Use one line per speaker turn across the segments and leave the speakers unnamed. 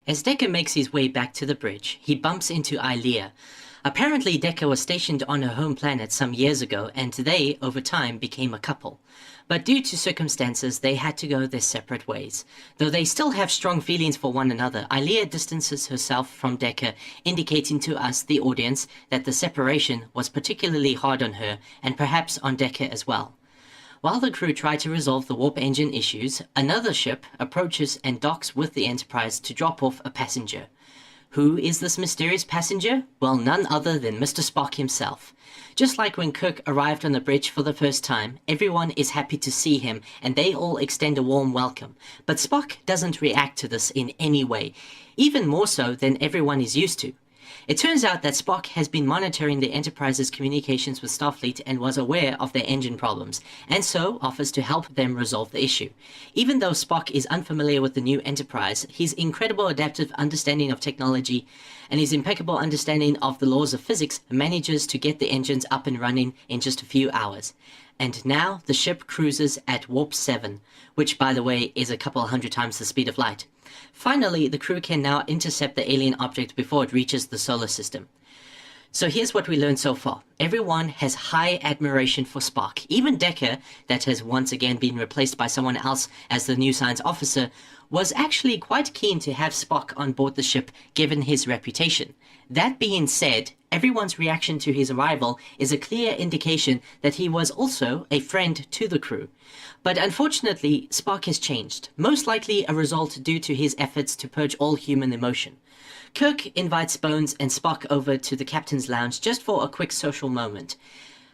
As Decker makes his way back to the bridge, he bumps into Ilea. Apparently Decker was stationed on her home planet some years ago, and they, over time, became a couple. But due to circumstances, they had to go their separate ways. Though they still have strong feelings for one another, Ilea distances herself from Decker, indicating to us, the audience, that the separation was particularly hard on her, and perhaps on Decker as well. While the crew try to resolve the warp engine issues, another ship approaches and docks with the Enterprise to drop off a passenger. Who is this mysterious passenger? Well, none other than Mr. Spock himself. Just like when Kirk arrived on the bridge for the first time, everyone is happy to see him and they all extend a warm welcome. But Spock doesn't react to this in any way, even more so than everyone is used to. It turns out that Spock has been monitoring the Enterprise's communications with Starfleet and was aware of their engine problems, and so offers to help them resolve the issue. Even though Spock is unfamiliar with the new Enterprise, his incredible adaptive understanding of technology and his impeccable understanding of the laws of physics manages to get the engines up and running in just a few hours. And now the ship cruises at warp 7, which by the way is a couple hundred times the speed of light. Finally, the crew can now intercept the alien object before it reaches the solar system. So here's what we learned so far. Everyone has high admiration for Spock. Even Decker, that has once again been replaced by someone else as the new science officer, was actually quite keen to have Spock on board the ship given his reputation. That being said, everyone's reaction to his arrival is a clear indication that he was also a friend to the crew. But unfortunately, Spock has changed, most likely a result due to his efforts to purge all human emotion. Kirk invites Bones and Spock over to the captain's lounge just for a quick social moment.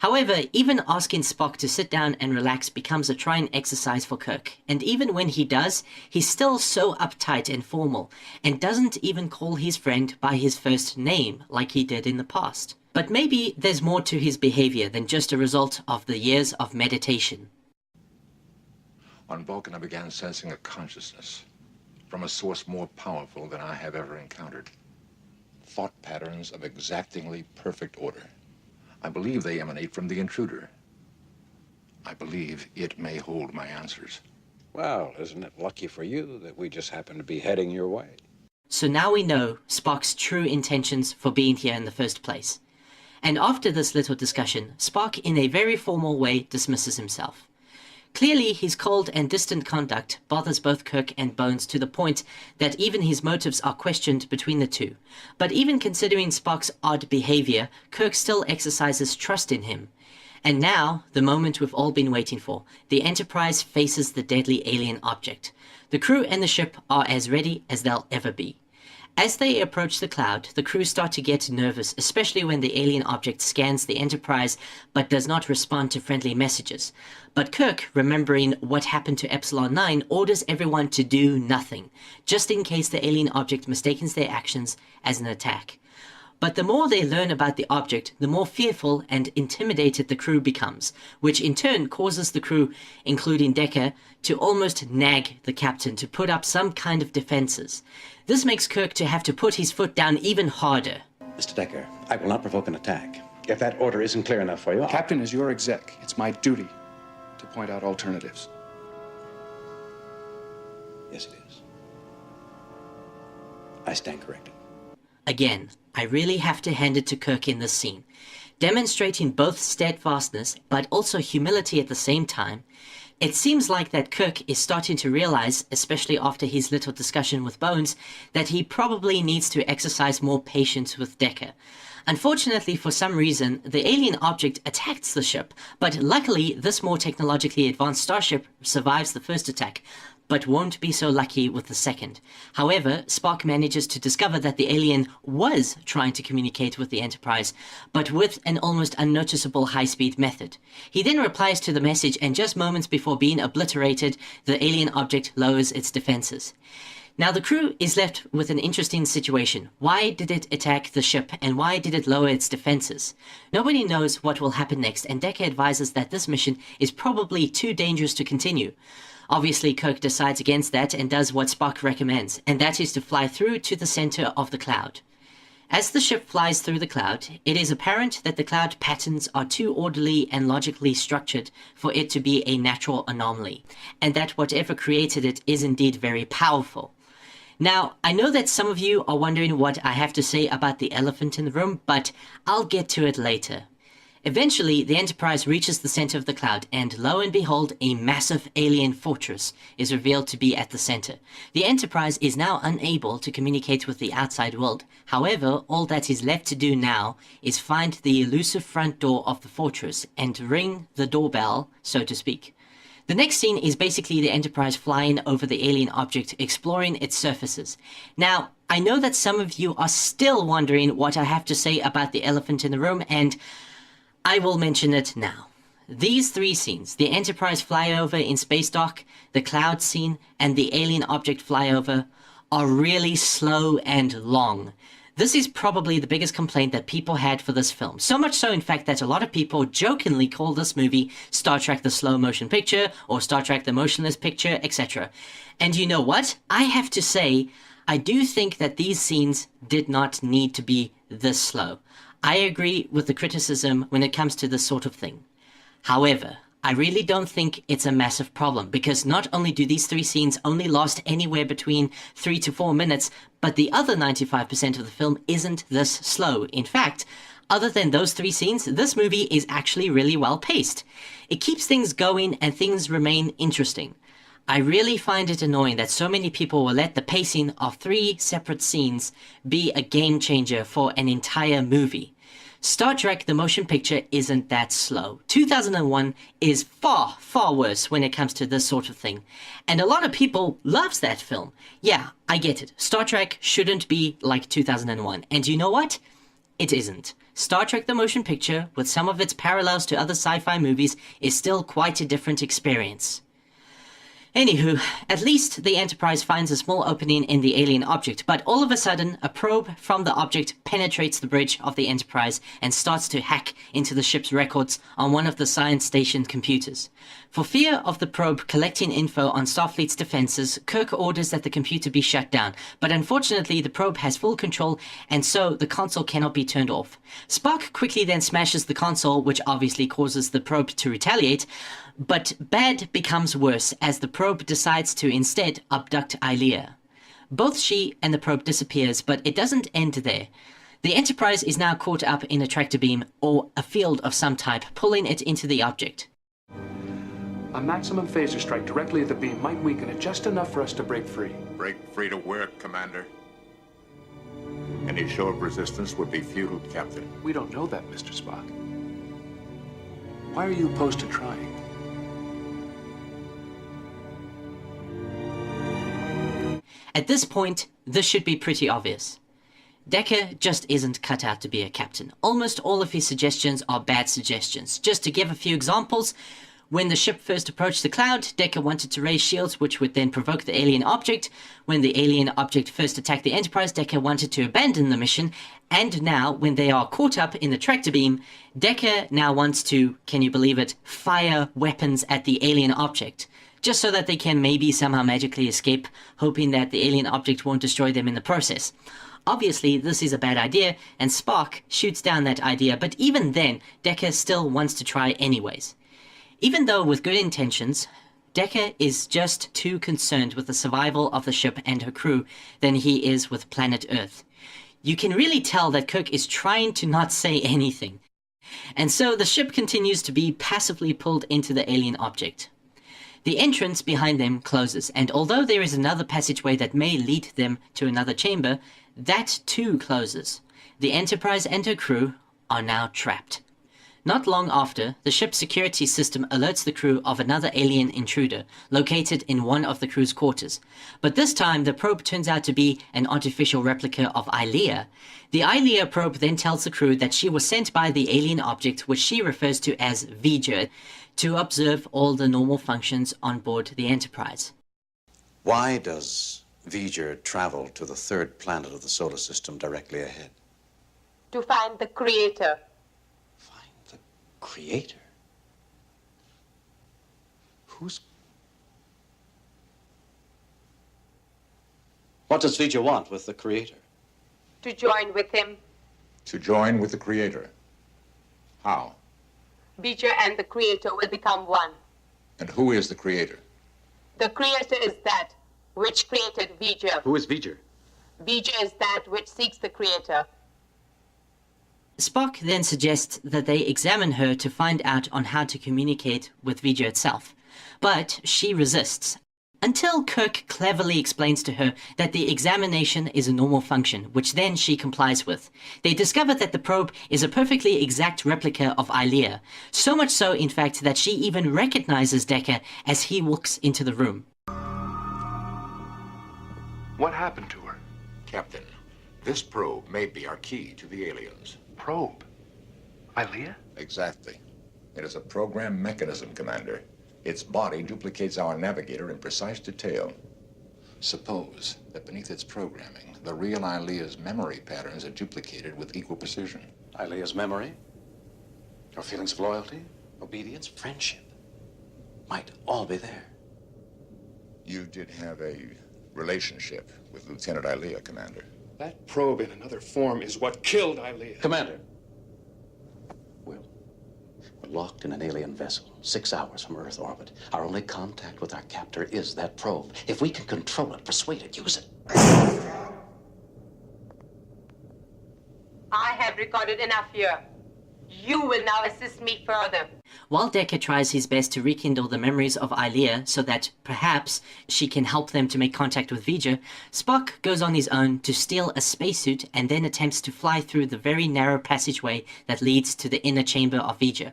However, even asking Spock to sit down and relax becomes a trying exercise for Kirk, and even when he does, he's still so uptight and formal, and doesn't even call his friend by his first name like he did in the past. But maybe there's more to his behavior than just a result of the years of meditation.
On Vulcan, I began sensing a consciousness from a source more powerful than I have ever encountered. Thought patterns of exactingly perfect order. I believe they emanate from the intruder. I believe it may hold my answers.
Well, isn't it lucky for you that we just happen to be heading your way?
So now we know Spock's true intentions for being here in the first place. And after this little discussion, Spock in a very formal way dismisses himself. Clearly, his cold and distant conduct bothers both Kirk and Bones to the point that even his motives are questioned between the two. But even considering Spock's odd behavior, Kirk still exercises trust in him. And now, the moment we've all been waiting for. The Enterprise faces the deadly alien object. The crew and the ship are as ready as they'll ever be. As they approach the cloud, the crew start to get nervous, especially when the alien object scans the Enterprise but does not respond to friendly messages. But Kirk, remembering what happened to Epsilon 9, orders everyone to do nothing, just in case the alien object mistakes their actions as an attack. But the more they learn about the object, the more fearful and intimidated the crew becomes, which in turn causes the crew, including Decker, to almost nag the captain to put up some kind of defenses. This makes Kirk to have to put his foot down even harder.
Mr. Decker, I will not provoke an attack. If that order isn't clear enough for you,
Captain is your exec. It's my duty to point out alternatives.
Yes, it is. I stand corrected.
Again, I really have to hand it to Kirk in this scene. Demonstrating both steadfastness, but also humility at the same time, it seems like that Kirk is starting to realize, especially after his little discussion with Bones, that he probably needs to exercise more patience with Decker. Unfortunately, for some reason, the alien object attacks the ship, but luckily this more technologically advanced starship survives the first attack, but won't be so lucky with the second. However, Spock manages to discover that the alien was trying to communicate with the Enterprise, but with an almost unnoticeable high-speed method. He then replies to the message, and just moments before being obliterated, the alien object lowers its defenses. Now the crew is left with an interesting situation. Why did it attack the ship, and why did it lower its defenses? Nobody knows what will happen next, and Decker advises that this mission is probably too dangerous to continue. Obviously, Kirk decides against that and does what Spock recommends, and that is to fly through to the center of the cloud. As the ship flies through the cloud, it is apparent that the cloud patterns are too orderly and logically structured for it to be a natural anomaly, and that whatever created it is indeed very powerful. Now, I know that some of you are wondering what I have to say about the elephant in the room, but I'll get to it later. Eventually, the Enterprise reaches the center of the cloud, and lo and behold, a massive alien fortress is revealed to be at the center. The Enterprise is now unable to communicate with the outside world. However, all that is left to do now is find the elusive front door of the fortress and ring the doorbell, so to speak. The next scene is basically the Enterprise flying over the alien object, exploring its surfaces. Now, I know that some of you are still wondering what I have to say about the elephant in the room, and I will mention it now. These three scenes, the Enterprise flyover in space dock, the cloud scene, and the alien object flyover, are really slow and long. This is probably the biggest complaint that people had for this film. So much so, in fact, that a lot of people jokingly call this movie Star Trek the Slow Motion Picture, or Star Trek the Motionless Picture, etc. And you know what? I have to say, I do think that these scenes did not need to be this slow. I agree with the criticism when it comes to this sort of thing. However, I really don't think it's a massive problem, because not only do these three scenes only last anywhere between 3 to 4 minutes, but the other 95% of the film isn't this slow. In fact, other than those three scenes, this movie is actually really well paced. It keeps things going and things remain interesting. I really find it annoying that so many people will let the pacing of three separate scenes be a game changer for an entire movie. Star Trek the Motion Picture isn't that slow. 2001 is far, far worse when it comes to this sort of thing. And a lot of people loves that film. Yeah, I get it. Star Trek shouldn't be like 2001. And you know what? It isn't. Star Trek the Motion Picture, with some of its parallels to other sci-fi movies, is still quite a different experience. Anywho, at least the Enterprise finds a small opening in the alien object, but all of a sudden, a probe from the object penetrates the bridge of the Enterprise and starts to hack into the ship's records on one of the science station computers. For fear of the probe collecting info on Starfleet's defenses, Kirk orders that the computer be shut down, but unfortunately the probe has full control, and so the console cannot be turned off. Spock quickly then smashes the console, which obviously causes the probe to retaliate, but bad becomes worse as the probe decides to instead abduct Ilia. Both she and the probe disappears, but it doesn't end there. The Enterprise is now caught up in a tractor beam, or a field of some type, pulling it into the object.
A maximum phaser strike directly at the beam might weaken it just enough for us to break free.
Break free to where, Commander? Any show of resistance would be futile, Captain.
We don't know that, Mr. Spock. Why are you opposed to trying?
At this point, this should be pretty obvious. Decker just isn't cut out to be a captain. Almost all of his suggestions are bad suggestions. Just to give a few examples, when the ship first approached the cloud, Decker wanted to raise shields which would then provoke the alien object. When the alien object first attacked the Enterprise, Decker wanted to abandon the mission. And now, when they are caught up in the tractor beam, Decker now wants to, can you believe it, fire weapons at the alien object, just so that they can maybe somehow magically escape, hoping that the alien object won't destroy them in the process. Obviously, this is a bad idea, and Spock shoots down that idea, but even then, Decker still wants to try anyways. Even though with good intentions, Decker is just too concerned with the survival of the ship and her crew than he is with planet Earth. You can really tell that Kirk is trying to not say anything. And so the ship continues to be passively pulled into the alien object. The entrance behind them closes, and although there is another passageway that may lead them to another chamber, that too closes. The Enterprise and her crew are now trapped. Not long after, the ship's security system alerts the crew of another alien intruder located in one of the crew's quarters. But this time, the probe turns out to be an artificial replica of Ilia. The Ilia probe then tells the crew that she was sent by the alien object, which she refers to as V'ger, to observe all the normal functions on board the Enterprise.
Why does V'ger travel to the third planet of the solar system directly ahead?
To find the creator.
Find the creator? Who's... What does V'ger want with the creator?
To join with him.
To join with the Creator. How?
Beecher and the creator will become one.
And who is the Creator?
The creator is that which created Vijay.
Who is Vijay?
Vijay is that which seeks the creator.
Spock then suggests that they examine her to find out on how to communicate with Vijay itself, but she resists, until Kirk cleverly explains to her that the examination is a normal function, which then she complies with. They discover that the probe is a perfectly exact replica of Ilea, so much so, in fact, that she even recognizes Decker as he walks into the room.
What happened to her?
Captain, this probe may be our key to the aliens.
Probe? Ilea?
Exactly. It is a program mechanism, Commander. Its body duplicates our navigator in precise detail. Suppose that beneath its programming, the real Ilea's memory patterns are duplicated with equal precision.
Ilea's memory, her feelings of loyalty, obedience, friendship, might all be there.
You did have a relationship with Lieutenant Ilea, Commander.
That probe in another form is what killed Ilea.
Commander, we're locked in an alien vessel, 6 hours from Earth orbit. Our only contact with our captor is that probe. If we can control it, persuade it, use it.
I have recorded enough here. You will now assist me further.
While Decker tries his best to rekindle the memories of Ilea so that perhaps she can help them to make contact with Vijay, Spock goes on his own to steal a spacesuit and then attempts to fly through the very narrow passageway that leads to the inner chamber of Vijay.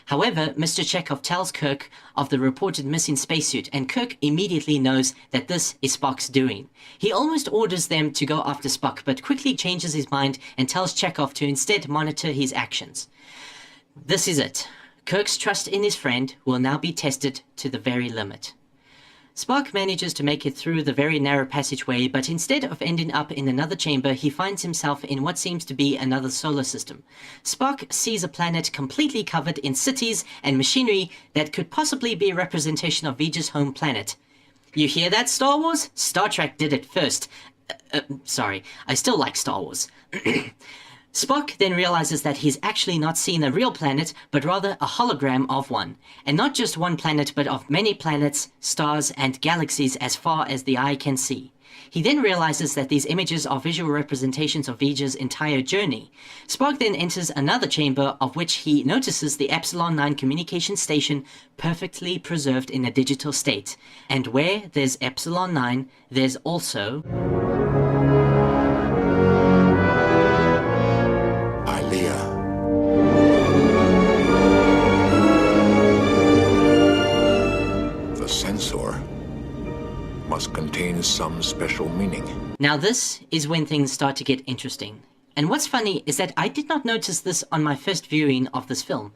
However, Mr. Chekhov tells Kirk of the reported missing spacesuit, and Kirk immediately knows that this is Spock's doing. He almost orders them to go after Spock, but quickly changes his mind and tells Chekhov to instead monitor his actions. This is it. Kirk's trust in his friend will now be tested to the very limit. Spock manages to make it through the very narrow passageway, but instead of ending up in another chamber, he finds himself in what seems to be another solar system. Spock sees a planet completely covered in cities and machinery that could possibly be a representation of Vijay's home planet. You hear that, Star Wars? Star Trek did it first. Sorry, I still like Star Wars. Spock then realizes that he's actually not seen a real planet, but rather a hologram of one. And not just one planet, but of many planets, stars, and galaxies as far as the eye can see. He then realizes that these images are visual representations of Vijay's entire journey. Spock then enters another chamber, of which he notices the Epsilon 9 communication station perfectly preserved in a digital state. And where there's Epsilon 9, there's also
must contain some special meaning.
Now this is when things start to get interesting. And what's funny is that I did not notice this on my first viewing of this film.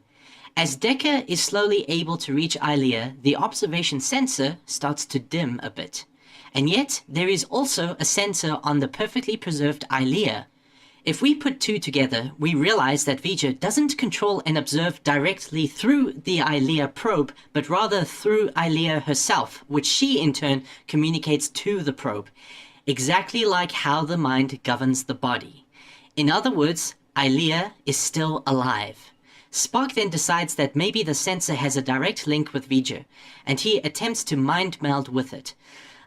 As Decker is slowly able to reach Ilea, the observation sensor starts to dim a bit. And yet, there is also a sensor on the perfectly preserved Ilea. If we put two together, we realize that Vijay doesn't control and observe directly through the Ilea probe, but rather through Ilea herself, which she in turn communicates to the probe, exactly like how the mind governs the body. In other words, Ilea is still alive. Spock then decides that maybe the sensor has a direct link with Vijay, and he attempts to mind meld with it.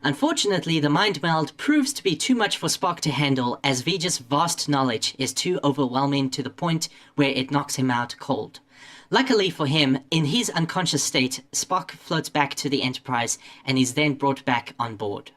Unfortunately, the mind meld proves to be too much for Spock to handle, as Vijay's vast knowledge is too overwhelming to the point where it knocks him out cold. Luckily for him, in his unconscious state, Spock floats back to the Enterprise and is then brought back on board.